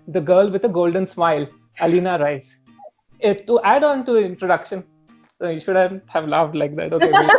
the girl with a golden smile, Alina Rice. To add on to the introduction, you shouldn't have laughed like that. Okay, wait.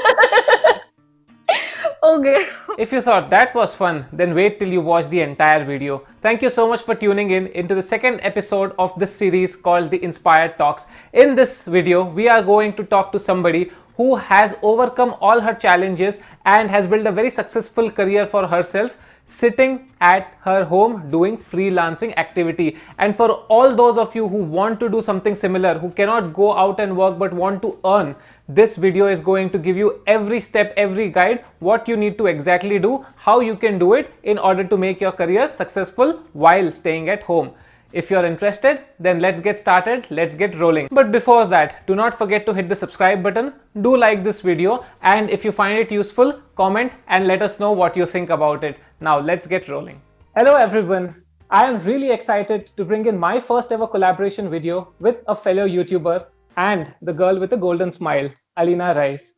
Okay. If you thought that was fun, then wait till you watch the entire video. Thank you so much for tuning in into the second episode of this series called The Inspired Talks. In this video, we are going to talk to somebody who has overcome all her challenges and has built a very successful career for herself, sitting at her home doing freelancing activity. And for all those of you who want to do something similar, who cannot go out and work but want to earn, this video is going to give you every step, every guide, what you need to exactly do, how you can do it in order to make your career successful while staying at home. If you're interested, then let's get started, let's get rolling. But before that, do not forget to hit the subscribe button, do like this video, and if you find it useful, comment and let us know what you think about it. Now let's get rolling. Hello everyone. I am really excited to bring in my first ever collaboration video with a fellow YouTuber and the girl with a golden smile, Alina Rice.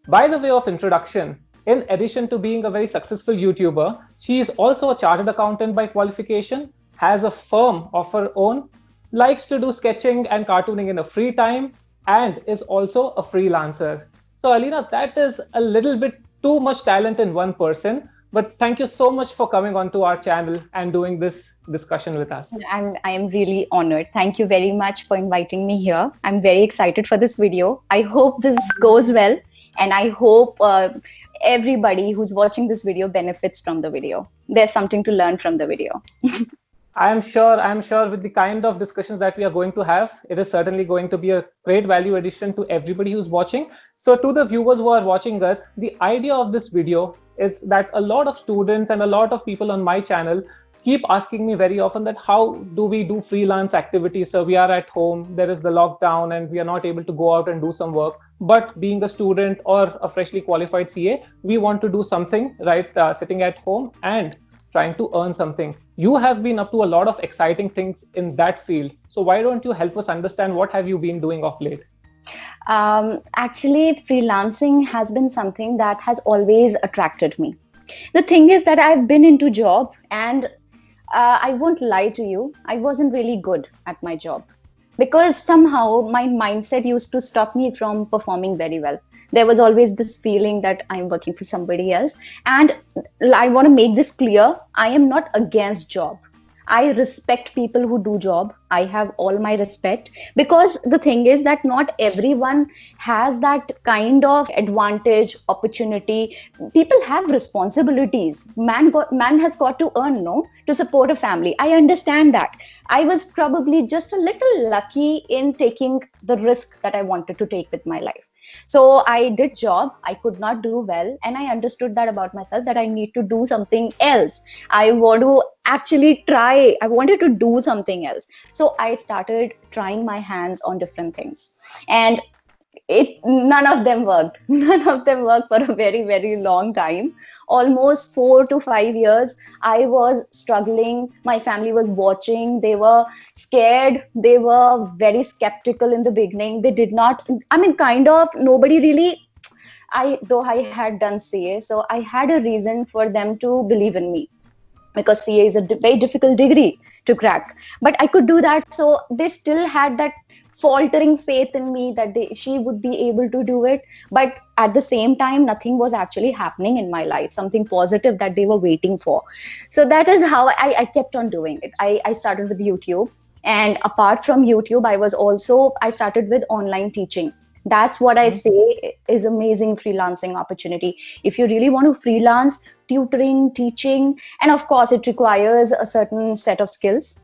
By the way of introduction, in addition to being a very successful YouTuber, she is also a chartered accountant by qualification, has a firm of her own, likes to do sketching and cartooning in a free time, and is also a freelancer. So Alina, that is a little bit too much talent in one person, but thank you so much for coming onto our channel and doing this discussion with us. I am really honored. Thank you very much for inviting me here. I'm very excited for this video. I hope this goes well, and I hope everybody who's watching this video benefits from the video. There's something to learn from the video. I am sure with the kind of discussions that we are going to have, it is certainly going to be a great value addition to everybody who's watching. So to the viewers who are watching us, the idea of this video is that a lot of students and a lot of people on my channel keep asking me very often that how do we do freelance activities? So we are at home, there is the lockdown and we are not able to go out and do some work. But being a student or a freshly qualified CA, we want to do something, right? Sitting at home and trying to earn something. You have been up to a lot of exciting things in that field. So why don't you help us understand what have you been doing of late? Actually, freelancing has been something that has always attracted me. The thing is that I've been into job and I won't lie to you, I wasn't really good at my job because somehow my mindset used to stop me from performing very well. There was always this feeling that I'm working for somebody else. And I want to make this clear. I am not against job. I respect people who do job. I have all my respect because the thing is that not everyone has that kind of advantage, opportunity. People have responsibilities. Man has got to earn, no, to support a family. I understand that. I was probably just a little lucky in taking the risk that I wanted to take with my life. So I did job, I could not do well, and I understood that about myself, that I need to do something else. I want to actually try, I wanted to do something else. So I started trying my hands on different things. And none of them worked. None of them worked for a very, very long time. Almost 4 to 5 years, I was struggling. My family was watching. They were scared. They were very skeptical in the beginning. They did not, I mean, kind of, nobody really, though I had done CA, so I had a reason for them to believe in me, because CA is a very difficult degree to crack. But I could do that. So they still had that faltering faith in me that she would be able to do it. But at the same time, nothing was actually happening in my life, something positive that they were waiting for. So that is how I kept on doing it. I started with YouTube. And apart from YouTube, I started with online teaching. That's what I say is amazing freelancing opportunity. If you really want to freelance, tutoring, teaching, and of course it requires a certain set of skills.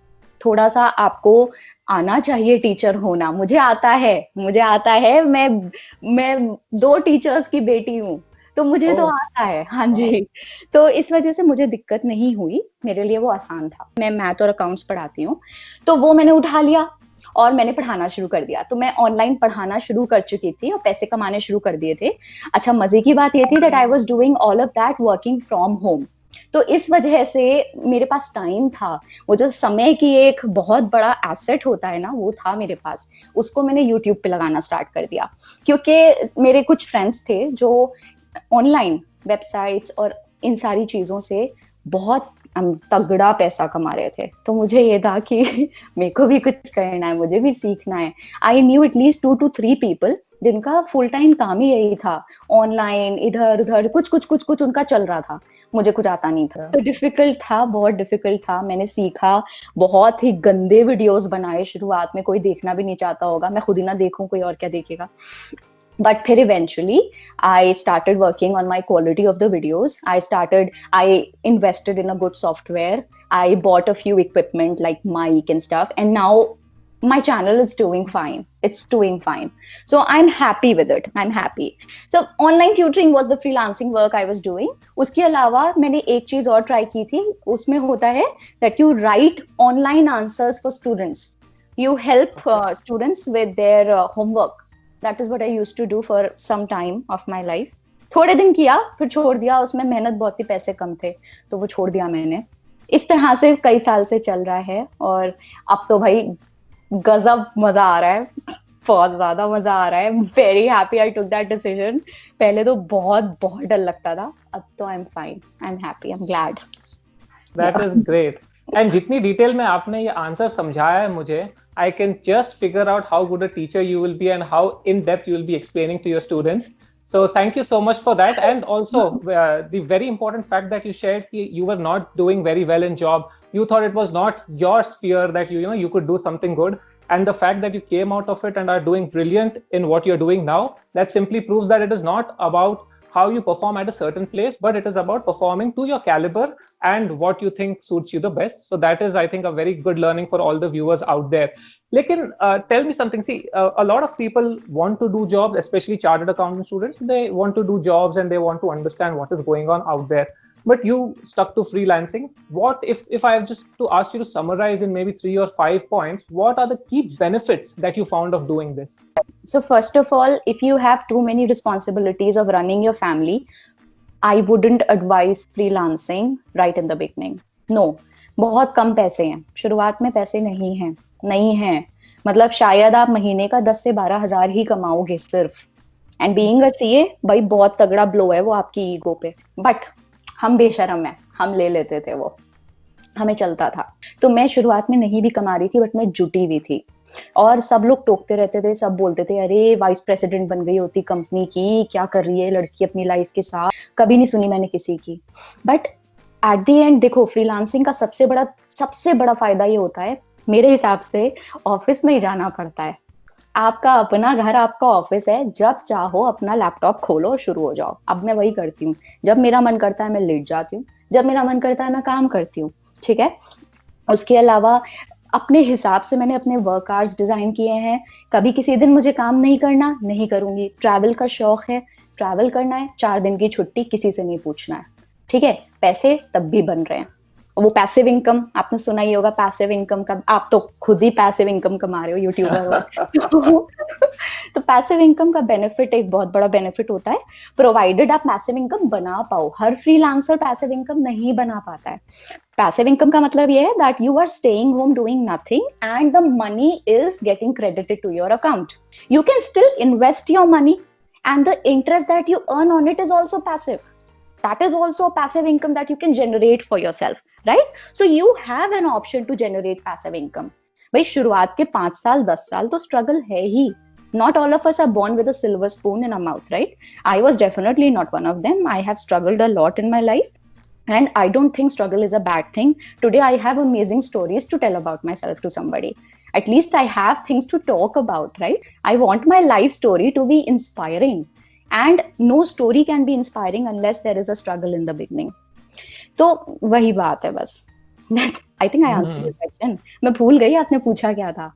थोड़ा सा आपको आना चाहिए teacher होना. मुझे आता है. मैं 2 टीचर्स की बेटी हूँ, तो मुझे तो आता है. हाँ जी. तो इस वजह से मुझे दिक्कत नहीं हुई. मेरे लिए वो आसान था. मैं मैथ और अकाउंट्स पढ़ाती हूँ, तो वो मैंने उठा लिया और मैंने पढ़ाना शुरू कर दिया. तो मैं ऑनलाइन पढ़ाना शुरू कर चुकी थी और पैसे कमाने शुरू कर दिए थे. अच्छा, मजे की बात ये थी that I was doing all of that working from home. तो इस वजह से मेरे पास टाइम था. वो जो समय की एक बहुत बड़ा एसेट होता है ना, वो था मेरे पास. उसको मैंने यूट्यूब पे लगाना स्टार्ट कर दिया, क्योंकि मेरे कुछ फ्रेंड्स थे जो ऑनलाइन वेबसाइट्स और इन सारी चीजों से बहुत हम तगड़ा पैसा कमा रहे थे, तो मुझे ये था कि मेरे को भी कुछ करना है, मुझे भी सीखना है। I knew at least 2 to 3 people जिनका फुल टाइम काम ही यही था, ऑनलाइन इधर उधर कुछ उनका चल रहा था, मुझे कुछ आता नहीं था। तो डिफिकल्ट था, बहुत डिफिकल्ट था। मैंने सीखा, बहुत ही गंदे वीडियोस बनाए शुरुआत में, कोई देखना भी नहीं चाहता होगा, मैं खुद ही ना देखूं, कोई और क्या देखेगा। But फिर eventually I started working on my quality of the videos. I invested in a good software. I bought a few equipment like mic and stuff, and now my channel is doing fine. It's doing fine. So I'm happy with it. I'm happy. So online tutoring was the freelancing work I was doing. उसके अलावा मैंने एक चीज और try की थी, उसमें होता है that you write online answers for students. You help students with their homework. That is what I used to do for some time of my life. थोड़े दिन किया, फिर छोड़ दिया, उसमें मेहनत बहुत ही, पैसे कम थे, तो वो छोड़ दिया मैंने। इस तरह से कई साल से चल रहा है, और अब तो भाई गजब मजा आ रहा है, बहुत ज्यादा मजा आ रहा है। Very happy I took that decision. पहले तो बहुत बहुत डर लगता था, अब तो I am fine, I am happy, I am glad. That is great. And जितनी डिटेल में आपने ये आंसर समझाया है मुझे, I can just figure out how good a teacher you will be and how in depth you will be explaining to your students. So thank you so much for that. And also the very important fact that you shared, you were not doing very well in job. You thought it was not your sphere, that you could do something good. And the fact that you came out of it and are doing brilliant in what you're doing now, that simply proves that it is not about how you perform at a certain place, but it is about performing to your caliber and what you think suits you the best. So that is, I think, a very good learning for all the viewers out there. Lekin, tell me something. See, a lot of people want to do jobs, especially chartered accountant students. They want to do jobs and they want to understand what is going on out there. But you stuck to freelancing. What if I have just to ask you to summarize in maybe 3 or 5 points, what are the key benefits that you found of doing this? So first of all, if you have too many responsibilities of running your family, I wouldn't advise freelancing right in the beginning. No, बहुत कम पैसे हैं शुरुआत में, पैसे नहीं हैं। मतलब शायद आप महीने का 10 से 12 हजार ही कमाओगे सिर्फ। एंड बीइंग अ सीए भाई बहुत तगड़ा ब्लो है वो आपकी ईगो पे, बट हम बेशरम है, हम ले लेते थे वो, हमें चलता था। तो मैं शुरुआत में नहीं भी कमा रही थी, बट मैं जुटी हुई थी, और सब लोग टोकते रहते थे, सब बोलते थे अरे वाइस प्रेसिडेंट बन गई होती कंपनी की, क्या कर रही है लड़की अपनी लाइफ के साथ। कभी नहीं सुनी मैंने किसी की। बट एट द एंड देखो, फ्रीलांसिंग का सबसे बड़ा फायदा ये होता है मेरे हिसाब से, ऑफिस में ही जाना पड़ता है। आपका अपना घर, आपका ऑफिस है, जब चाहो अपना लैपटॉप खोलो, शुरू हो जाओ। अब मैं वही करती हूँ, जब मेरा मन करता है मैं लेट जाती हूँ, जब मेरा मन करता है मैं काम करती हूँ, ठीक है। उसके अलावा अपने हिसाब से मैंने अपने वर्क आवर्स डिजाइन किए हैं। कभी किसी दिन मुझे काम नहीं करना, नहीं करूंगी। ट्रैवल का शौक है, ट्रैवल करना है, 4 दिन की छुट्टी, किसी से नहीं पूछना है, ठीक है। पैसे तब भी बन रहे हैं। वो पैसिव इनकम आपने सुना ही होगा, पैसिव इनकम का, आप तो खुद ही पैसिव इनकम कमा रहे हो, यूट्यूबर हो। तो पैसिव इनकम का बेनिफिट, एक बहुत बड़ा बेनिफिट होता है, प्रोवाइडेड आप पैसिव इनकम बना पाओ। हर फ्रीलांसर पैसिव इनकम नहीं बना पाता है। पैसिव इनकम का मतलब ये है that you are staying home doing nothing and the money is getting credited to your account. You can still invest your money and the interest that you earn on it is also passive. That is also a passive income that you can generate for yourself, right? So you have an option to generate passive income. भाई शुरुआत के 5 साल 10 साल तो struggle है ही. Not all of us are born with a silver spoon in our mouth, right? I was definitely not one of them. I have struggled a lot in my life. And I don't think struggle is a bad thing. Today I have amazing stories to tell about myself to somebody. At least I have things to talk about, right? I want my life story to be inspiring. And no story can be inspiring unless there is a struggle in the beginning. तो वही बात है बस. I think I answered your question. मैं भूल गई आपने पूछा क्या था.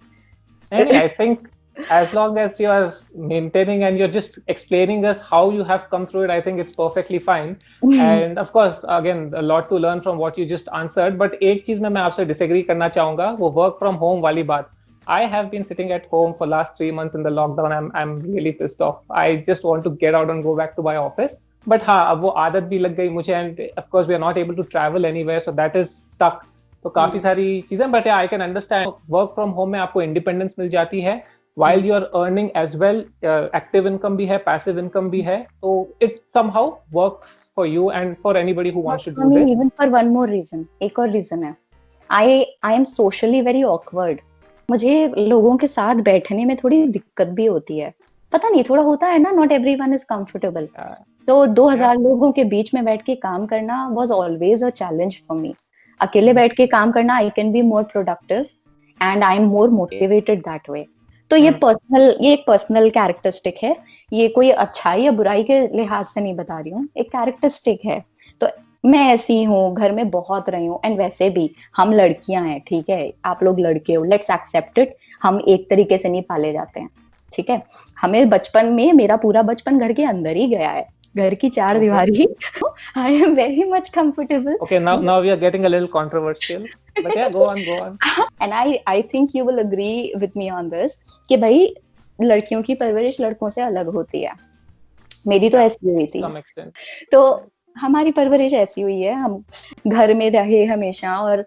I think as long as you are maintaining and you're just explaining us how you have come through it, I think it's perfectly fine. And of course, again, a lot to learn from what you just answered. But एक चीज में मैं आपसे disagree करना चाहूंगा, वो work from home वाली बात. I have been sitting at home for last 3 months in the lockdown. I'm really pissed off. I just want to get out and go back to my office. But हाँ, अब वो आदत भी लग गई मुझे, and of course we are not able to travel anywhere, so that is stuck. तो काफी सारी चीजें, but yeah, I can understand. Work from home में आपको independence मिल जाती है. while you are earning as well, active income भी है, passive income भी है, so it somehow works for you and for anybody who wants to For do me, this. even for one more reason, एक और reason है, I am socially very awkward. मुझे लोगों के साथ बैठने में थोड़ी दिक्कत भी होती है, पता नहीं थोड़ा होता है ना, not everyone is comfortable. तो 2000 लोगों के बीच में बैठ के काम करना was always a challenge for me. अकेले बैठ के काम करना, I can be more productive and I am more motivated that way. तो ये एक पर्सनल कैरेक्टरिस्टिक है, ये कोई अच्छाई या बुराई के लिहाज से नहीं बता रही हूँ, एक कैरेक्टरिस्टिक है. तो मैं ऐसी हूँ, घर में बहुत रही हूँ, एंड वैसे भी हम लड़कियां हैं, ठीक है, आप लोग लड़के हो, लेट्स एक्सेप्ट इट, हम एक तरीके से नहीं पाले जाते हैं, ठीक है. हमें बचपन में, मेरा पूरा बचपन घर के अंदर ही गया है, घर की चार दीवारी. I am very much comfortable. Okay, now we are getting a little controversial, but yeah, go on. And I think you will agree with me on this कि भाई लड़कियों की परवरिश लड़कों से अलग होती है. मेरी तो ऐसी हुई थी. Some extent. तो हमारी परवरिश ऐसी हुई है, हम घर में रहे हमेशा और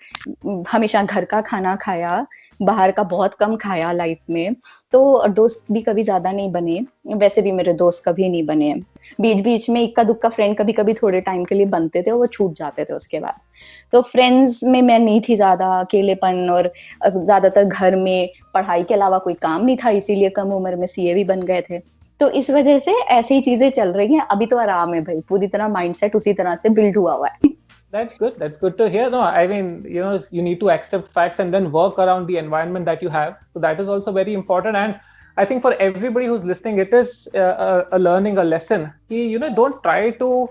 हमेशा घर का खाना खाया, बाहर का बहुत कम खाया लाइफ में. तो दोस्त भी कभी ज्यादा नहीं बने, वैसे भी मेरे दोस्त कभी नहीं बने. बीच बीच में इक्का दुक्का फ्रेंड कभी कभी थोड़े टाइम के लिए बनते थे और वो छूट जाते थे उसके बाद. तो फ्रेंड्स में मैं नहीं थी ज्यादा, अकेलेपन, और ज्यादातर घर में पढ़ाई के अलावा कोई काम नहीं था, इसीलिए कम उम्र में सीए भी बन गए थे. तो इस वजह से ऐसे ही चीजें चल रही हैं. अभी तो आराम है भाई, पूरी तरह माइंडसेट उसी तरह से बिल्ड हुआ हुआ है. That's good to hear. No, I mean, you need to accept facts and then work around the environment that you have. So that is also very important. And I think for everybody who's listening, it is a learning, a lesson. Don't try to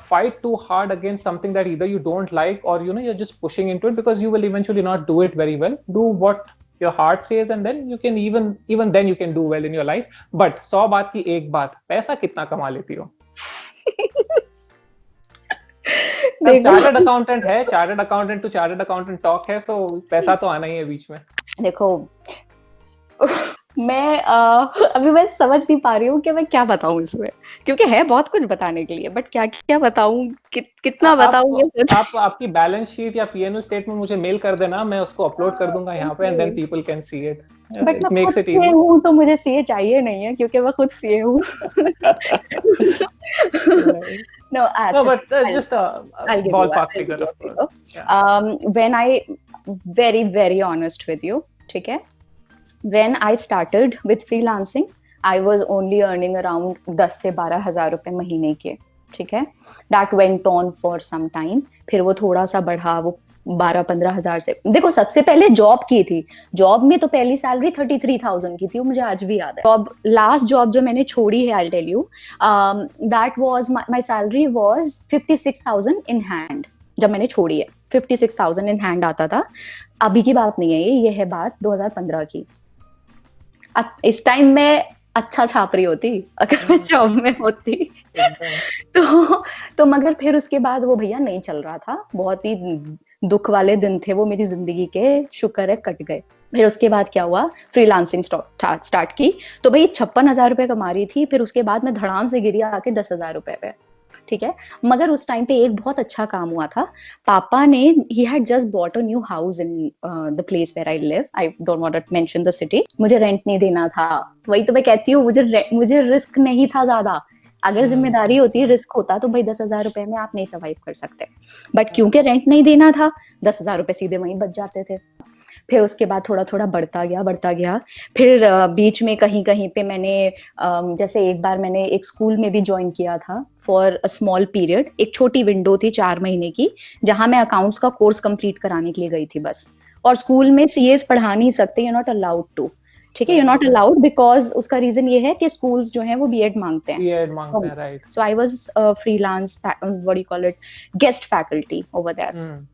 fight too hard against something that either you don't like or you're just pushing into it, because you will eventually not do it very well. Do what your heart says, and then you can even then you can do well in your life. But 100 बात की एक बात, पैसा कितना कमा लेती हो? Chartered accountant है, chartered accountant to chartered accountant talk है, सो पैसा तो आना ही है बीच में. देखो, मैं अभी मैं समझ नहीं पा रही हूँ कि मैं क्या बताऊं इसमें, क्योंकि है बहुत कुछ बताने के लिए, बट क्या क्या बताऊं, कितना बताऊं ये. आप आपकी बैलेंस शीट या पीएनएल स्टेटमेंट मुझे मेल कर देना, मैं उसको अपलोड कर दूंगा यहाँ पे, and then people can see it. But मैं खुद सीए हूँ तो मुझे सीए चाहिए नहीं है, क्योंकि मैं खुद सीए हूँ. No, but just a ballpark figure. When I very honest with you, ठीक है, when I started with freelancing, I was only earning around 10 से 12 हजार रुपए महीने के, ठीक है. That went on for some time. फिर वो थोड़ा सा बढ़ा, वो 12-15 हजार से. देखो, सबसे पहले जॉब की थी, जॉब में तो पहली सैलरी 33,000 की थी, वो मुझे आज भी याद है. जॉब, लास्ट जॉब जो मैंने छोड़ी है, I'll tell you, that was my salary was 56,000 in hand. जब मैंने छोड़ी है 56,000 in hand आता था. अभी की बात नहीं है ये है बात 2015 की. इस टाइम में अच्छा छाप रही होती अगर मैं जॉब में होती. तो मगर फिर उसके बाद वो भैया नहीं चल रहा था, बहुत ही दुख वाले दिन थे वो मेरी जिंदगी के, शुक्र है कट गए. फिर उसके बाद क्या हुआ, फ्रीलांसिंग स्टार्ट की, तो भाई 56,000 रुपए कमा रही थी. फिर उसके बाद मैं धड़ाम से गिरी आके 10,000 रुपए पे, ठीक है. मगर उस टाइम पे एक बहुत अच्छा काम हुआ था. पापा ने, he had just bought a new house in the place where I live. I don't want to mention the city. मुझे रेंट नहीं देना था. वही तो मैं कहती हूँ, मुझे रिस्क नहीं था ज्यादा. अगर जिम्मेदारी होती, रिस्क होता, तो भाई 10,000 रुपए में आप नहीं सर्वाइव कर सकते. बट क्योंकि रेंट नहीं देना था, 10,000 रुपए सीधे वहीं बच जाते थे. फिर उसके बाद थोड़ा थोड़ा बढ़ता गया. फिर बीच में कहीं कहीं पे मैंने, जैसे एक बार मैंने एक स्कूल में भी ज्वाइन किया था फॉर अ स्मॉल पीरियड. एक छोटी विंडो थी 4 महीने की, जहां मैं अकाउंट्स का कोर्स कंप्लीट कराने के लिए गई थी बस. और स्कूल में सीएस पढ़ा नहीं सकते, यू नॉट अलाउड टू, ठीक है, यू नॉट अलाउड, बिकॉज उसका रीजन ये है कि स्कूल्स जो हैं वो बीएड मांगते हैं. Right. So I was freelance, what you call it, guest faculty over there.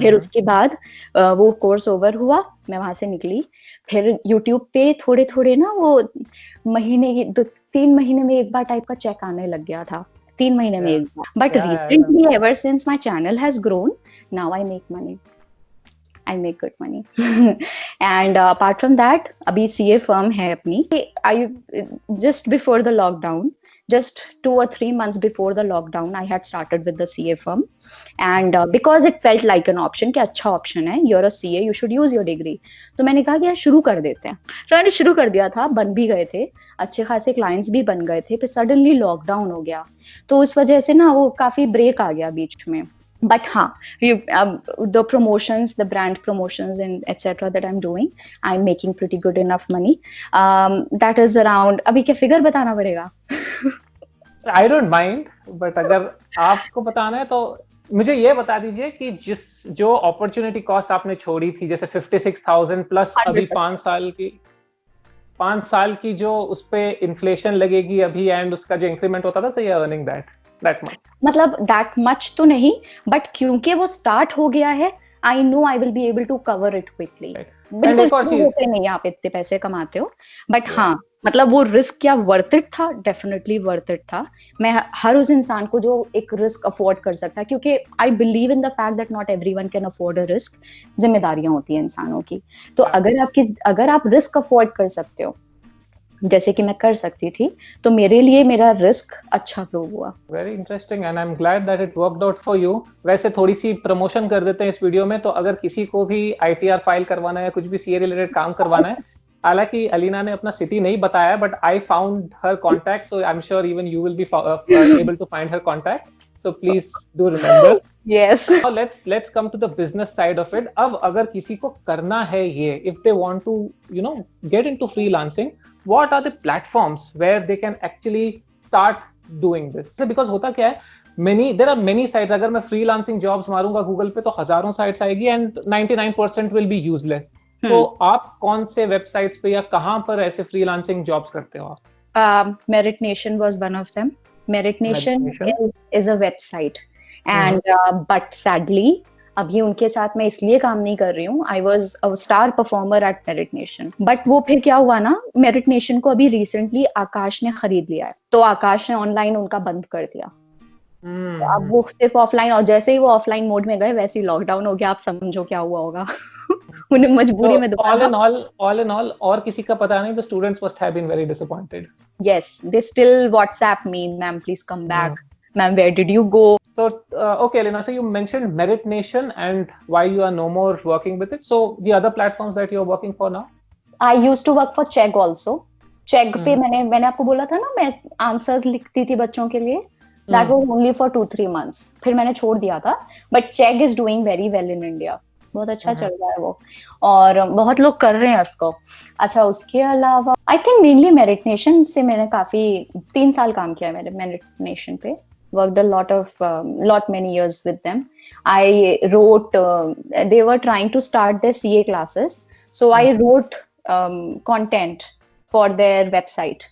फिर उसके बाद वो कोर्स ओवर हुआ, मैं वहां से निकली. फिर यूट्यूब पे थोड़े थोड़े ना वो महीने 3 महीने में एक बार टाइप का चेक आने लग गया था, 3 महीने में एक बार. But recently, ever since my channel has grown, now I make money, I make good money. And apart from that, अभी CA firm है अपनी. I just before the lockdown, just 2 or 3 months before the lockdown, I had started with the CA firm, and because it felt like an option, कि अच्छा option है, you're a CA, you should use your degree. तो मैंने कहा कि यार शुरू कर देते हैं. तो मैंने शुरू कर दिया था, बन भी गए थे, अच्छे खासे क्लाइंट्स भी बन गए थे, फिर सडनली लॉकडाउन हो गया, तो उस वजह से ना वो काफी ब्रेक आ गया बीच में. But the promotions, the brand promotions and etc. that I'm doing, I'm making pretty good enough money. That is around, अभी क्या फिगर बताना पड़ेगा? I don't mind, but अगर आपको बताना है तो मुझे ये बता दीजिए कि जो अपॉर्चुनिटी कॉस्ट आपने छोड़ी थी, जैसे 56,000 प्लस अभी 5 साल की जो उस पे इन्फ्लेशन लगेगी अभी, एंड उसका जो इंक्रीमेंट होता था, so you're earning that much. मतलब that much तो नहीं, बट क्योंकि वो स्टार्ट हो गया है, I know I will be able to cover it quickly. बिल्कुल होते नहीं आप इतने पैसे कमाते हो, बट हाँ मतलब वो रिस्क क्या वर्थ इट था, डेफिनेटली वर्थ इट था. मैं हर उस इंसान को जो एक रिस्क अफोर्ड कर सकता है, क्योंकि I believe in the fact that not everyone can afford a risk. जिम्मेदारियां होती हैं इंसानों की, तो अगर आप रिस्क अफोर्ड कर सकते हो जैसे कि मैं कर सकती थी, तो मेरे लिए मेरा रिस्क अच्छा प्रूव हुआ. Very interesting and I am glad that it worked out for you. वैसे थोड़ी सी प्रमोशन कर देते हैं इस वीडियो में, तो अगर किसी को भी ITR फाइल करवाना है, कुछ भी CA रिलेटेड काम करवाना है, हालांकि अलीना ने अपना सिटी नहीं बताया, but I found her contact, so I am sure even you will be able to find her contact, so please do remember. Yes. Now let's come to the business side of it. अब अगर किसी को करना है ये, if they want to get into freelancing, what are the platforms where they can actually start doing this? Because होता क्या है, there are many sites. अगर मैं freelancing jobs मारूंगा गूगल पे तो हजारों sites आएगी and 99% will be useless. तो आप कौन से वेबसाइट्स पे या कहाँ पर ऐसे freelancing jobs करते हो आप? Merit Nation was one of them. Merit Nation is a website. And but sadly अभी उनके साथ मैं इसलिए काम नहीं कर रही हूँ. I was a star performer at Merit Nation. But वो फिर क्या हुआ ना, Merit Nation को अभी recently आकाश ने खरीद लिया है, तो आकाश ने ऑनलाइन उनका बंद कर दिया. तो अब वो सिर्फ ऑफलाइन, और जैसे ही वो ऑफलाइन मोड में गए वैसे ही लॉकडाउन हो गया. आप समझो क्या हुआ होगा. उन्हें मजबूरी में all in all और किसी का पता नहीं, the students must have been very disappointed. Yes, they still WhatsApp me, ma'am please come back. Ma'am, where did you go? So, okay, Elena, so you mentioned Merit Nation and why you are no more working with it. So, the other platforms that you're working for now? I used to work for Chegg also. Chegg पे मैंने आपको बोला था ना, मैं answers लिखती थी बच्चों के लिए. That was only for 2-3 months. फिर मैंने छोड़ दिया था. But Chegg is doing very well in India. बहुत अच्छा चल रहा है वो, और बहुत लोग कर रहे हैं उसको. अच्छा, उसके अलावा I think mainly Merit Nation से मैंने काफी 3 साल काम किया है मेरे Merit Nation पे. Worked a many years with them. I wrote, they were trying to start their CA classes, so I wrote content for their website.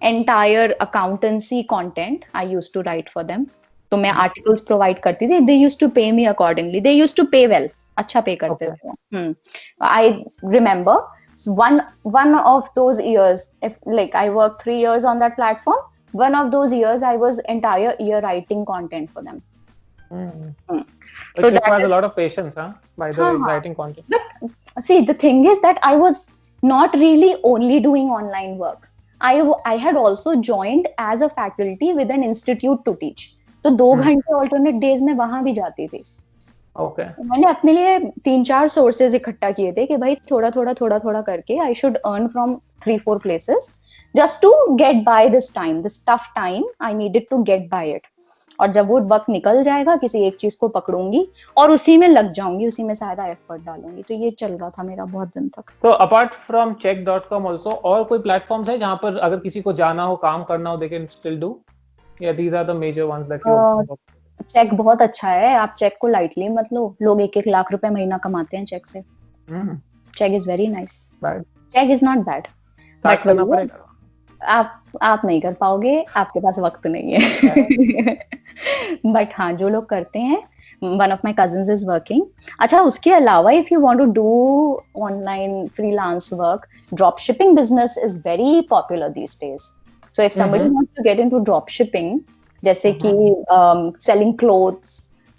Entire accountancy content I used to write for them. तो मैं articles provide करती थी. They used to pay me accordingly. They used to pay well. अच्छा pay करते थे. I remember one of those years, I worked 3 years on that platform. One of those years, I was entire year writing content for them. So it requires a lot of patience, by the way, writing content. But see, the thing is that I was not really only doing online work. I had also joined as a faculty with an institute to teach. तो 2 घंटे alternate days में वहां भी जाती थी. Okay. मैंने अपने लिए 3-4 sources इकट्ठा किए थे कि भाई थोड़ा थोड़ा करके I should earn from 3-4 places. Just to get by this time, this tough time, I needed to get by it. और जब वो वक्त निकल जाएगा, किसी एक चीज को पकड़ूंगी और उसी में लग जाऊंगी, उसी में सारा एफर्ट डालूंगी. तो ये चल रहा था मेरा बहुत दिन तक. तो अपार्ट फ्रॉम Chegg.com also और कोई प्लेटफॉर्म्स है जहाँ पर अगर किसी को जाना हो, काम करना हो, they can still do? Yeah, these are the major ones that you. Chegg बहुत अच्छा है. आप Chegg को लाइटली मत लो. लोग 1-1 लाख रुपए महीना कमाते हैं Chegg से. Chegg is very nice. Chegg is not bad. Start करना पड़ेगा. आप नहीं कर पाओगे, आपके पास वक्त नहीं है. बट हाँ, जो लोग करते हैं, one of my cousins is working. अच्छा, उसके अलावा if you want to do online freelance work, drop shipping business is very popular these days. So if somebody wants to get into drop shipping, जैसे कि selling clothes,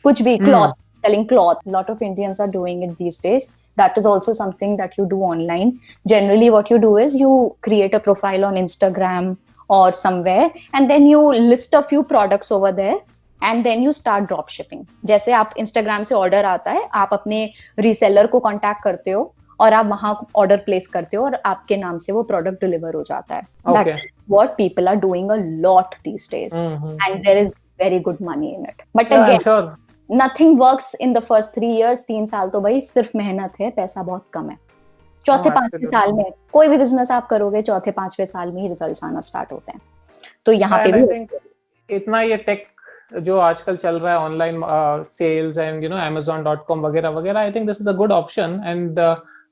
कुछ भी cloth, selling cloth, lot of Indians are doing it these days. That is also something that you do online. Generally, what you do is you create a profile on Instagram or somewhere, and then you list a few products over there and then you start drop shipping. जैसे आप Instagram से order आता है, आप अपने reseller को contact करते हो और आप वहां order place करते हो और आपके नाम से वो product deliver हो जाता है. Okay. That's what people are doing a lot these days, and there is very good money in it. But Yeah, again, I'm sure. nothing works in the first 3 years. 3 साल तो भाई सिर्फ मेहनत है, पैसा बहुत कम है. चौथे पांचवें साल में कोई भी बिजनेस आप करोगे, चौथे पांचवें साल में ही रिजल्ट्स आना स्टार्ट होते हैं. तो यहाँ पे भी इतना ये टेक जो आजकल चल रहा है, ऑनलाइन सेल्स एंड Amazon.com वगैरह वगैरह, I think this is a good option. And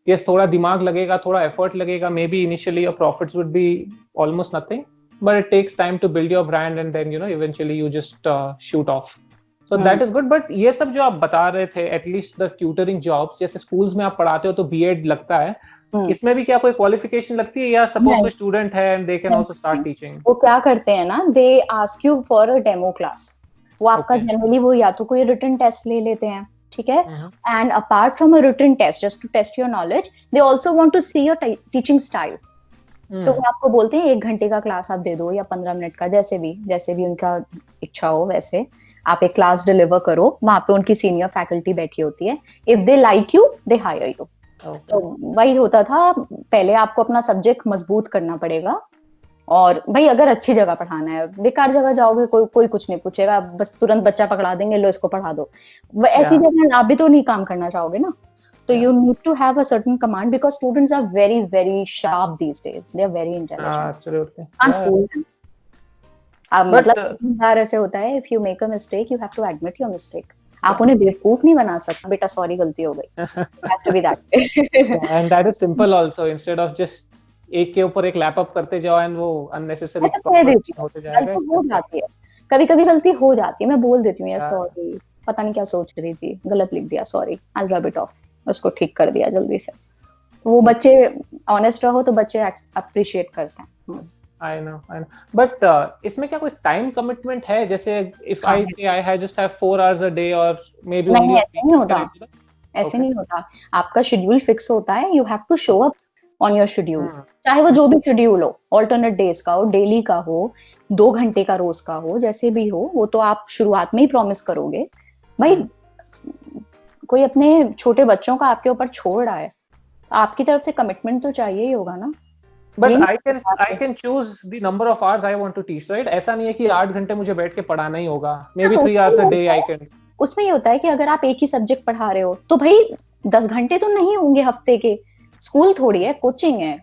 yes, थोड़ा दिमाग लगेगा, थोड़ा एफर्ट लगेगा, maybe initially your profits would be almost nothing, but it takes time to build your brand and then eventually you just shoot off. So that is good. But ये सब जो आप बता रहे थे, एटलीस्ट द ट्यूटरिंग जॉब्स, जैसे schools में आप पढ़ाते हो तो बीएड लगता है, इसमें भी क्या कोई क्वालिफिकेशन लगती है, या सपोज कोई स्टूडेंट है and they can also start teaching? वो क्या करते हैं ना, they ask you for a demo class. वो आपका जनरली वो या तो कोई रिटन टेस्ट ले लेते हैं, ठीक है, and apart from a written test, just to test your knowledge, they also want to see your teaching style. तो वो आपको बोलते हैं 1 घंटे का क्लास आप दे दो या 15 मिनट का, जैसे भी उनका इच्छा हो वैसे आप एक क्लास डिलीवर करो. वहां पे उनकी सीनियर फैकल्टी बैठी होती है. If they like you, they hire you. तो वही होता था पहले. आपको अपना सब्जेक्ट मजबूत करना पड़ेगा, और भाई अगर अच्छी जगह पढ़ाना है, बेकार जगह जाओगे कोई कुछ नहीं पूछेगा, बस तुरंत बच्चा पकड़ा देंगे, लो इसको पढ़ा दो. ऐसी जगह आप भी तो नहीं काम करना चाहोगे ना. तो you need to have a certain command, because students are very very sharp these days. They are very intelligent. Absolutely. Can't fool them. मतलब ऐसे होता है, if you make a mistake, you have to admit your mistake. आप उन्हें बेवकूफ नहीं बना सकते, बेटा सॉरी गलती हो गई. Has to be that way. And that is simple also, instead of just एक के ऊपर एक लैप अप करते जाओ एंड वो unnecessary होते जाएगा. हो जाती है, कभी-कभी गलती हो जाती है, मैं बोल देती हूँ यार सॉरी, पता नहीं क्या सोच रही थी, गलत लिख दिया, sorry, I'll rub it off. उसको ठीक कर दिया जल्दी से. वो बच्चे ऑनेस्ट रहो तो बच्चे अप्रिशिएट करते हैं. I know. But इसमें क्या कोई टाइम कमिटमेंट है? जैसे if I say I just have 4 hours a day or maybe only. ऐसे नहीं होता. ऐसे नहीं होता. आपका शेड्यूल फिक्स होता है. You have to show up on your schedule. चाहे वो जो भी शेड्यूल हो, alternate days का हो, डेली का हो, 2 घंटे का रोज का हो, जैसे भी हो, वो तो आप शुरुआत में ही प्रॉमिस करोगे. भाई कोई अपने छोटे बच्चों का आपके ऊपर छोड़ रहा है, आपकी तरफ से कमिटमेंट तो चाहिए ही होगा ना. But I can choose the number of hours I want to teach, right? ऐसा नहीं है कि 8 घंटे मुझे बैठ के पढ़ाना ही होगा. Maybe 3 hours a day I can. उसमें ये होता है कि अगर आप एक ही सब्जेक्ट पढ़ा रहे हो तो भाई 10 घंटे तो नहीं होंगे हफ्ते के. स्कूल थोड़ी है, कोचिंग है,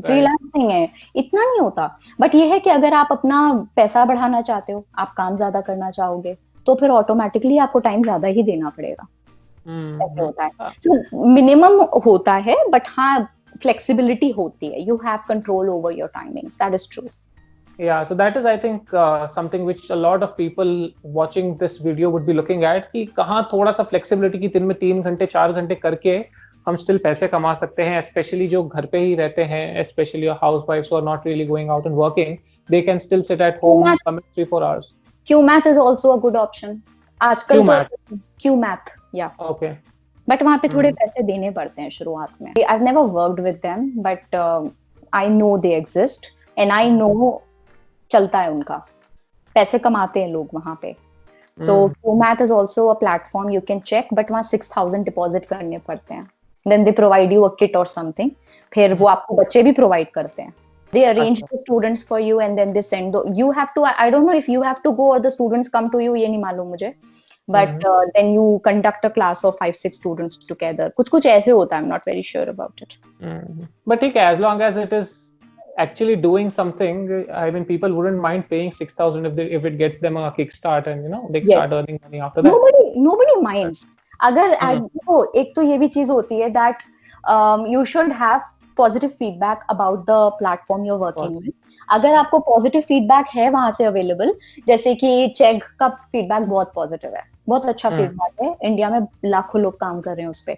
फ्रीलांसिंग है, इतना नहीं होता. बट ये है कि अगर आप अपना पैसा बढ़ाना चाहते हो, आप काम ज्यादा करना चाहोगे, तो फिर ऑटोमेटिकली आपको टाइम ज्यादा ही देना पड़ेगा. ऐसे होता है. तो मिनिमम होता है, बट हाँ फ्लेक्सिबिलिटी होती है. You have control over your timings. That is true. Yeah, so that is I think something which a lot of people watching this video would be looking at, कि कहाँ थोड़ा सा flexibility की दिन में 3 घंटे 4 घंटे करके हम still पैसे कमा सकते हैं, especially जो घर पे ही रहते हैं, especially your housewives who are not really going out and working, they can still sit at home and commit 3-4 hours. QMath is also a good option. आजकल QMath, yeah. Okay. बट वहाँ पे थोड़े पैसे देने पड़ते हैं शुरुआत में. I've never worked with them, but I know they exist and I know चलता है उनका, पैसे कमाते हैं लोग वहाँ पे. तो QMath is also a platform you can check, but वहाँ 6,000 डिपॉजिट करने पड़ते हैं. Then they provide you a kit or something. फिर वो आपको बच्चे भी प्रोवाइड करते हैं. They arrange the students for you and then they send. You have to. I don't know if you have to go or the students come to you. ये नहीं मालूम मुझे. But then you conduct a class of 5-6 students together. कुछ ऐसे होता है. I'm not very sure about it. But ठीक है, as long as it is actually doing something, I mean, people wouldn't mind paying 6,000 if it gets them a kickstart and they start earning money after that. Nobody minds. अगर एक तो ये भी चीज होती है that you should have positive feedback about the platform you're working with. अगर आपको positive feedback है वहां से available, जैसे कि चेग का feedback बहुत positive है, बहुत अच्छा feedback है, इंडिया में लाखों लोग काम कर रहे हैं उस पे.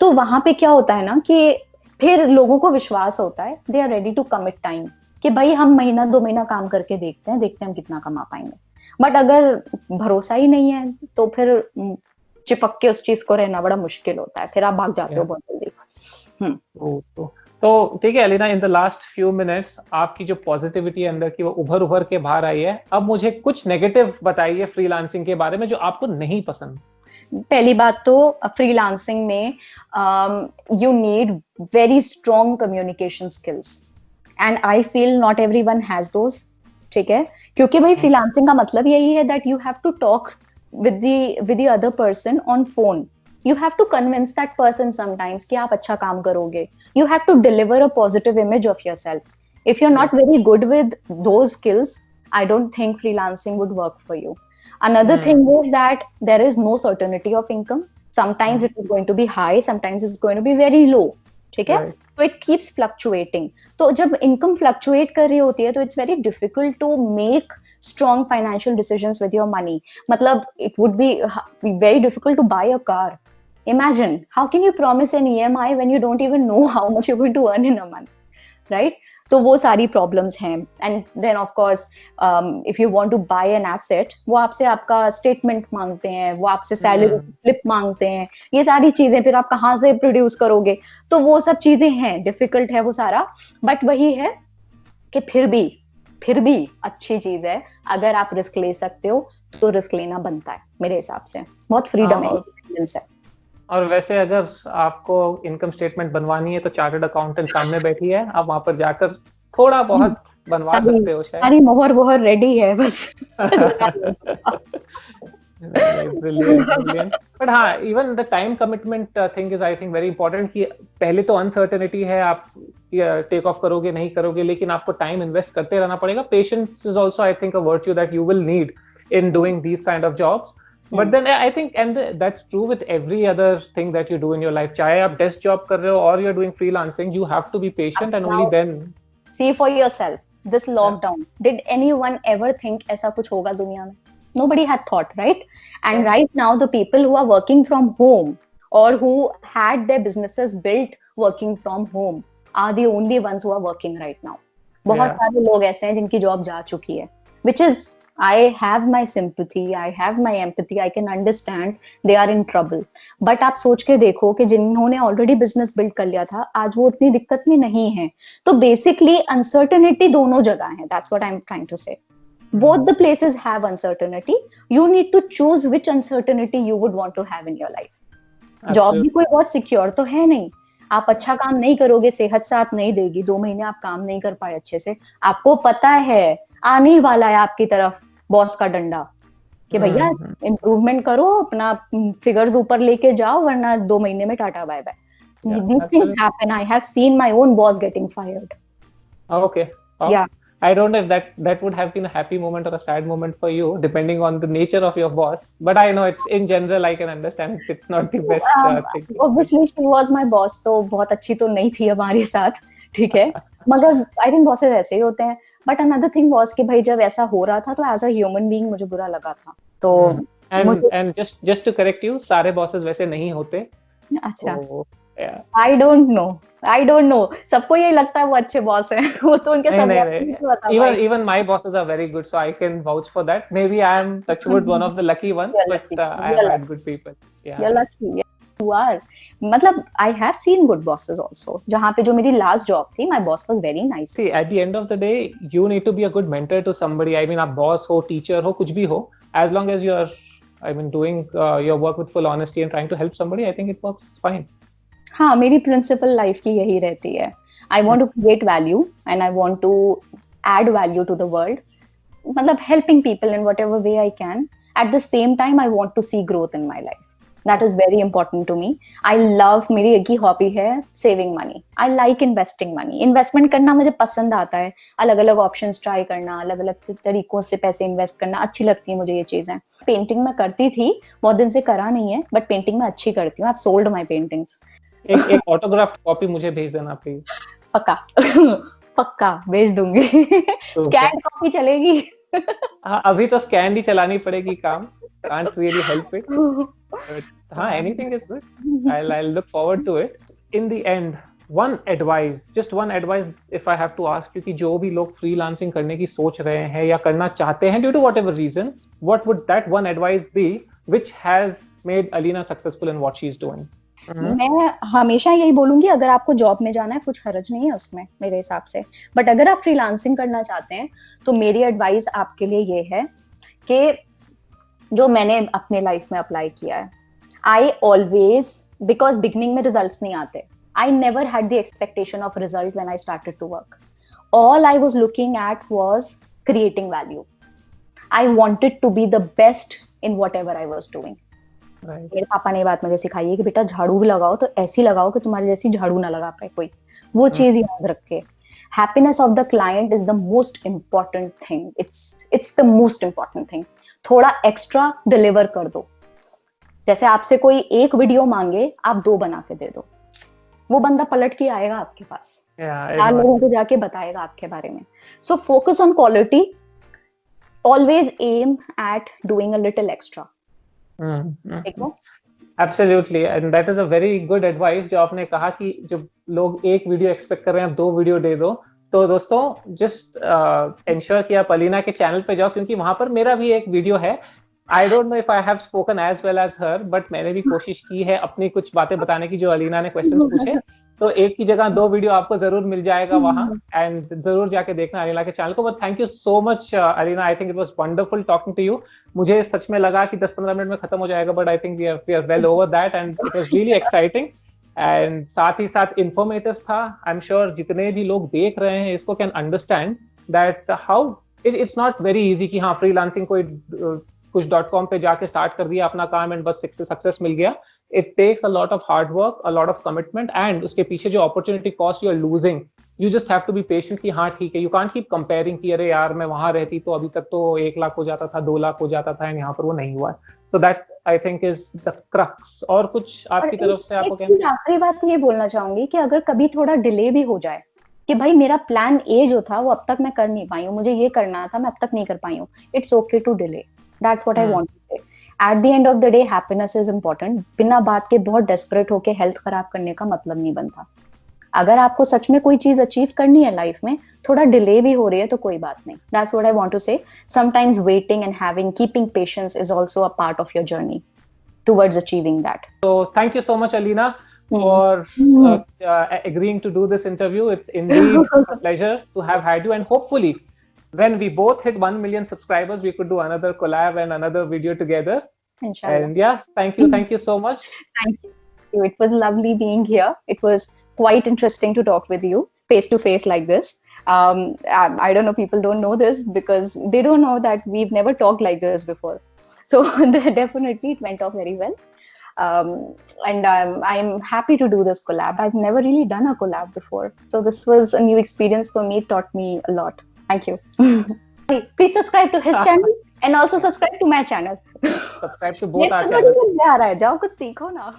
तो वहां पे क्या होता है ना कि फिर लोगों को विश्वास होता है, they are ready to commit time, कि भाई हम महीना 2 महीना काम करके देखते हैं हम कितना कमा पाएंगे. बट अगर भरोसा ही नहीं है तो फिर चिपक के उस चीज को रहना बड़ा मुश्किल होता है. फिर आप भाग जाते हो बहुत जल्दी. तो ठीक है Alina, in the last few minutes आपकी जो पॉजिटिविटी अंदर की वो उभर के बाहर आई है। अब मुझे कुछ नेगेटिव बताइए फ्रीलांसिंग के बारे में जो आपको नहीं पसंद। पहली बात तो फ्रीलांसिंग में you need very strong communication skills and I feel not everyone has those, ठीक है, क्योंकि भाई फ्रीलांसिंग का मतलब यही है that you have to talk with the other person on phone. You have to convince that person sometimes कि आप अच्छा काम करोगे. You have to deliver a positive image of yourself. If you're not very good with those skills, I don't think freelancing would work for you. Another thing is that there is no certainty of income. Sometimes it is going to be high, sometimes it's going to be very low. ठीक है? So it keeps fluctuating. तो जब income fluctuate कर रही होती है तो it's very difficult to make strong financial decisions with your money. मतलब it would be very difficult to buy a car. Imagine, how can you promise an EMI when you don't even know how much you're going to earn in a month, right? तो वो सारी problems हैं and then of course if you want to buy an asset, वो आपसे आपका statement मांगते हैं, वो आपसे सैलरी स्लिप मांगते हैं, ये सारी चीजें फिर आप कहाँ से प्रोड्यूस करोगे, तो वो सब चीजें हैं, डिफिकल्ट है वो सारा। बट वही है कि फिर भी अच्छी चीज है, अगर आप रिस्क ले सकते हो तो रिस्क लेना बनता है मेरे हिसाब से, बहुत फ्रीडम है। और वैसे अगर आपको इनकम स्टेटमेंट बनवानी है तो चार्टर्ड अकाउंटेंट सामने बैठी है, आप वहां पर जाकर थोड़ा बहुत बनवा सकते हो शायद। सारी मोहर रेडी है बस। ब्रिलियंट। बट हाँ, even the time commitment thing is I think very important कि पहले तो अनसर्टेनिटी है, आप टेक ऑफ करोगे नहीं करोगे, लेकिन आपको टाइम इन्वेस्ट करते रहना पड़ेगा। Patience is also I think a virtue that you will need in doing these kind of jobs. But then I think, and that's true with every other thing that you do in your life, चाहे आप desk job कर रहे हो or you're doing freelancing, you have to be patient and only then see for yourself. This lockdown, did anyone ever think ऐसा कुछ होगा दुनिया में? Nobody had thought, right? And right now the people who are working from home or who had their businesses built working from home are the only ones who are working right now. बहुत सारे लोग ऐसे हैं जिनकी job जा चुकी है, which is I have my sympathy, I have my empathy, I can understand they are in trouble. But आप सोच के देखो कि जिन्होंने already business build कर लिया था, आज वो उतनी दिक्कत में नहीं है। तो basically uncertainty दोनों जगह है। That's what I'm trying to say. Both the places have uncertainty. You need to choose which uncertainty you would want to have in your life. Job भी कोई बहुत सिक्योर तो है नहीं, आप अच्छा काम नहीं करोगे, सेहत साथ नहीं देगी, 2 महीने आप काम नहीं कर पाए अच्छे से, आपको पता है आने ही वाला है आपकी तरफ बॉस का डंडा कि भैया इम्प्रूवमेंट करो, अपना फिगर्स ऊपर लेके जाओ, वरना 2 महीने में tata bye bye. These things happen. I have seen my own boss getting fired. Okay. Yeah. I don't know if that would have been a happy moment or a sad moment for you, depending on the nature of your boss. But I know it's in general, I can understand it's not the best thing. Obviously, she was my boss, तो बहुत अच्छी तो नहीं थी हमारे साथ, ठीक है, मगर I think bosses ऐसे ही होते हैं। But another thing was कि भाई जब ऐसा हो रहा था तो as a human being मुझे बुरा लगा था। तो and just to correct you, सारे bosses वैसे नहीं होते। अच्छा। I don't know. सबको ये लगता है वो अच्छे बॉस हैं, वो तो उनके सब even my bosses are very good, so I can vouch for that. Maybe I am touchwood one of the lucky ones, but I have had good people. Yeah. You're lucky. You are. मतलब I have seen good bosses also. जहाँ पे जो मेरी last job थी, my boss was very nice. See, at the end of the day, you need to be a good mentor to somebody. I mean, आप boss हो, teacher हो, कुछ भी हो, as long as you are, I mean, doing your work with full honesty and trying to help somebody, I think it works fine. हाँ, मेरी principal life की यही रहती है। I want to create value and I want to add value to the world, मतलब helping people in whatever way I can. At the same time I want to see growth in my life, that is very important to me. I love, मेरी एक ही hobby है saving money. I like investing money, investment करना मुझे पसंद आता है, अलग अलग ऑप्शंस ट्राई करना, अलग अलग तरीकों से पैसे इन्वेस्ट करना अच्छी लगती है मुझे ये चीजें। पेंटिंग में करती थी, बहुत दिन से करा नहीं है, बट पेंटिंग में अच्छी करती हूँ। I have sold my paintings. एक ऑटोग्राफ कॉपी मुझे भेज देना प्लीज। पक्का भेज दूंगी। स्कैन कॉपी चलेगी? हाँ, अभी तो स्कैन ही चलानी पड़ेगी, काम can't really help it, but हाँ, anything is good. I'll look forward to it. In the end, just one advice if I have to ask you, कि जो भी लोग freelancing करने की सोच रहे हैं या करना चाहते हैं due to whatever reason, what would that one advice be which has made Aleena successful in what she's doing? मैं हमेशा यही बोलूंगी, अगर आपको जॉब में जाना है कुछ हर्ज नहीं है उसमें मेरे हिसाब से, बट अगर आप फ्रीलांसिंग करना चाहते हैं तो मेरी एडवाइस आपके लिए ये है कि जो मैंने अपने लाइफ में अप्लाई किया है, आई ऑलवेज, बिकॉज बिगनिंग में रिजल्ट्स नहीं आते, I never had the expectation of result when I started to work. All I was looking at was creating value. I wanted to be the best in whatever I was doing. मेरे पापा ने ये बात मुझे सिखाई है कि बेटा झाड़ू भी लगाओ तो ऐसी लगाओ कि तुम्हारे जैसी झाड़ू ना लगा पाए कोई. वो चीज याद रखे. Happiness of the client is the most important thing. It's the most important thing. थोड़ा एक्स्ट्रा डिलीवर कर दो. जैसे आपसे कोई एक वीडियो मांगे, आप 2 बना के दे दो. वो बंदा पलट के आएगा आपके पास, 4 लोगों को जाके बताएगा आपके बारे में. So focus on quality. Always aim at doing a little extra. Absolutely, and that is a very good advice जो आपने कहा कि जो लोग एक वीडियो एक्सपेक्ट कर रहे हैं आप 2 वीडियो दे दो. तो दोस्तों जस्ट इंश्योर कि आप अलीना के चैनल पे जाओ, क्योंकि वहां पर मेरा भी एक वीडियो है. I don't know if I have spoken as well as her, but मैंने भी कोशिश की है अपनी कुछ बातें बताने की जो अलीना ने क्वेश्चंस पूछे. तो एक की जगह 2 वीडियो आपको जरूर मिल जाएगा वहां, एंड जरूर जाके देखना अलीना के चैनल को. But thank you so much Alina, I think it was wonderful talking to you. मुझे सच में लगा कि 10-15 मिनट में खत्म हो जाएगा, but I think we are well over that, and it was really exciting and साथ ही साथ इंफॉर्मेटिव था. आई एम श्योर जितने भी लोग देख रहे हैं इसको can understand that how it's not very easy कि हाँ फ्रीलांसिंग कोई कुछ .com पे जाके स्टार्ट कर दिया अपना काम एंड बस सक्सेस मिल गया. It takes a lot of hard work, a lot of commitment, and उसके पीछे जो opportunity cost you are losing, you just have to be patient कि हाँ ठीक है. You can't keep comparing कि अरे यार मैं वहां रहती तो अभी तक तो 1 लाख हो जाता था, 2 लाख हो जाता था, एंड यहाँ पर वो नहीं हुआ. So that I think is the crux. और कुछ आपकी तरफ से आपको कहना? आखिरी बात ये बोलना चाहूंगी कि अगर कभी थोड़ा डिले भी हो जाए कि भाई मेरा प्लान ए जो था वो अब तक मैं कर नहीं पाई हूँ, मुझे ये करना था मैं अब तक नहीं कर पाई हूँ, it's okay to delay. That's what I want to say. At the end of the day happiness is important. बिना बात के बहुत डेस्परेट होके हेल्थ खराब करने का मतलब नहीं बनता. अगर आपको सच में कोई चीज अचीव करनी है लाइफ में, थोड़ा डिले भी हो रही है तो कोई बात नहीं. That's what I want to say. Sometimes waiting and having keeping patience is also a part of your journey towards achieving that. So thank you so much Alina for agreeing to do this interview. It's indeed a pleasure to have had you, and hopefully when we both hit 1 million subscribers we could do another collab and another video together. Inshallah. And yeah, thank you so much. Thank you. It was lovely being here. It was quite interesting to talk with you face to face like this. I don't know, people don't know this because they don't know that we've never talked like this before. So definitely it went off very well. And I'm happy to do this collab. I've never really done a collab before. So this was a new experience for me. It taught me a lot. Thank you. Please subscribe to his channel and also subscribe to my channel. Subscribe to both our channels. जाओ कुछ सीखो ना.